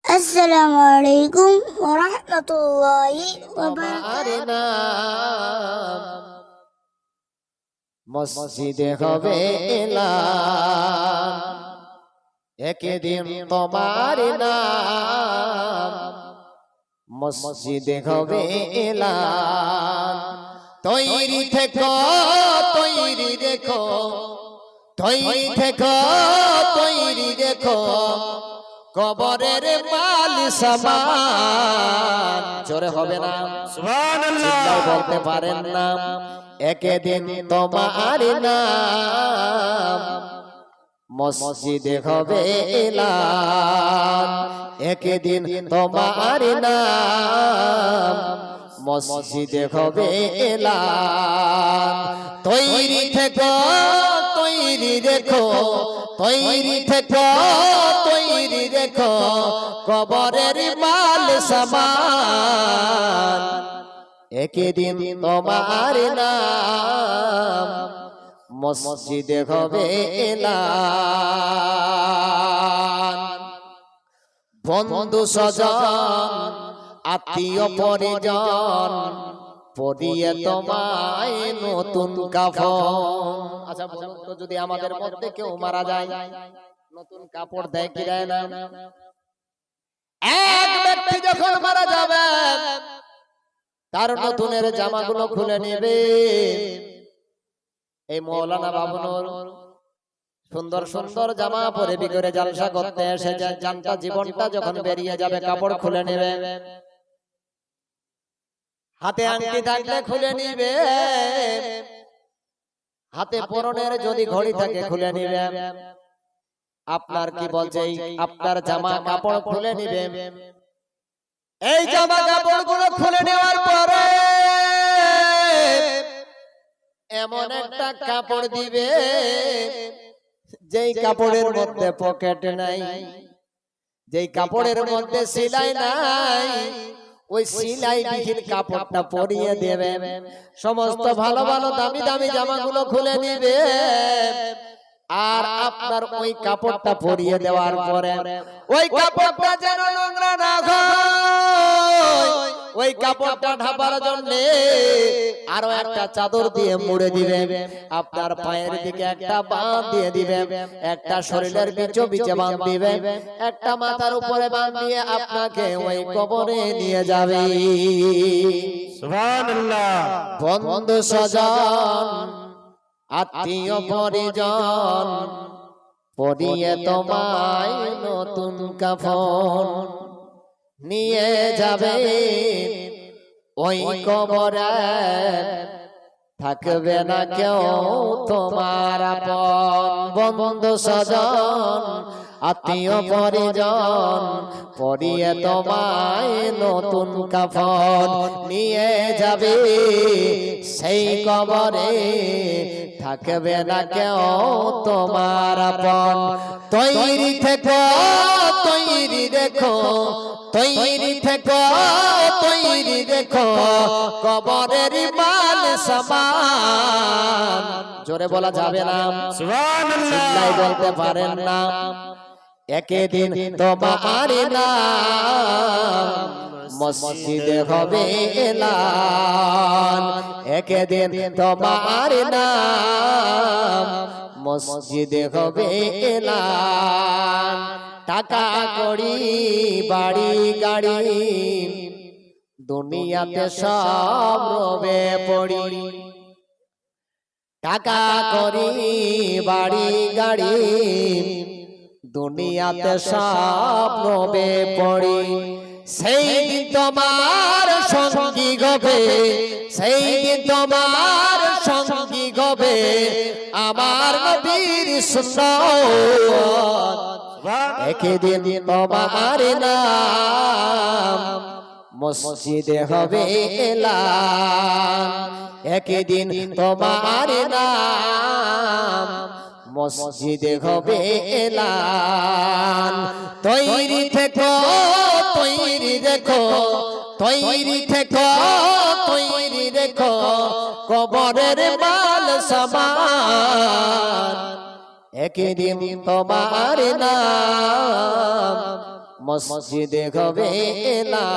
আসসালামু আলাইকুম ওয়া রাহমাতুল্লাহি ওয়া বারাকাতুহু। মসজিদে হবে এলান, একদিন তোমার নাম। মসজিদে হবে এলান, তৈরি থেকো, তৈরি রেখো, তৈরি থেকো, তৈরি রেখো, কবরের মাল সামান। জোরে হবে না? সুবহানাল্লাহ বলতে পারেন না? একদিন তোমার নাম মসজিদে হবে এলান, একদিন তোমার নাম মসজিদে হবে এলান। তৈরি থেকো, তৈরি রেখো, তৈরি থেকো, তৈরি রেখো, কবরের মাল সামান। একদিন তোমার নাম মসজিদে হবে এলান। বন্ধু স্বজন আত্মীয় পরিজন পরিয়ে তোমায় নতুন কাফন। আচ্ছা বলুন তো, যদি আমাদের মধ্যে কেউ মারা যায়, নতুন কাপড় দেয় কি দেয় না? এক ব্যক্তি যখন মারা যাবে, তার নতুনের জামাগুলো খুলে নেবে। এই মৌলানা বাবুনুর সুন্দর সুন্দর জামা পরে বিগড়ে জালসা করতে এসে জানটা জীবনটা যখন বেরিয়ে যাবে, কাপড় খুলে নেবে। হাতে আংটি থাকলে খুলে নিবে, হাতে পরনের যদি ঘড়ি থাকে খুলে নিবে। আপনার কি বলছে? আপনার জামা কাপড় খুলে নিবে। এই জামা কাপড় গুলো খুলে নেওয়ার পরে এমন একটা কাপড় দিবে, যেই কাপড়ের মধ্যে পকেট নাই, যেই কাপড়ের মধ্যে সেলাই নাই, ওই সেলাই বিহীন কাপড়টা পরিয়ে দেবে। সমস্ত ভালো ভালো দামি দামি জামাগুলো খুলে নিবে, আর আপনার ওই কাপড়টা পরিয়ে দেওয়ার পরে ওই কাপড়টা যেন নোংরা না হয়, ওই কাপড়টা ঢাকার জন্য আরো একটা চাদর দিয়ে মুড়ে দিবে। আপনার পায়ের দিকে একটা বাঁধ দিয়ে দিবে, একটা শরীরের বিচো বিচে বাঁধ দিবে, একটা মাথার উপরে বাঁধ দিয়ে আপনাকে ওই কবরে নিয়ে যাবে। সুবহানাল্লাহ। বন্ধু স্বজন আত্মীয় পরিজন পরিয়ে তোমায় নতুন কাফন নিয়ে যাবে ওই কবরে। থাকবে না কেউ তোমার আপন। বন্ধু স্বজন আত্মীয় পরিজন পরিয়ে তোমায় নতুন কাফন নিয়ে যাবে সেই কবরে। থাকবে না কেউ তোমার আপন। তৈরি থেকো, তৈরি রেখো, তৈরি থেকো, তৈরি রেখো, কবরের মাল সামান। জোরে বলা যাবে না? সুবহানাল্লাহ বলতে পারেন না? একদিন তোমার নাম মসজিদে হবে এলান, একদিন তোমার নাম মসজিদে হবে এলান। টাকা কড়ি বাড়ি গাড়ি দুনিয়াতে সব রবে পড়ি। টাকা কড়ি বাড়ি গাড়ি দুনিয়াতে সব রবে পড়ি। সেই দিন তোমার সঙ্গী গবে, সেই দিন তোমার সঙ্গী গবে আমার নবীর সুন্নাত। একদিন তোমার নাম মসজিদে হবে এলান, একদিন তোমার নাম মসজিদে হবে এলান। তৈরি থেকো, তৈরি রেখো, তৈরি থেকো, তৈরি রেখো, কবরের মাল সামান। একদিন তোমার নাম মসজিদে হবে এলান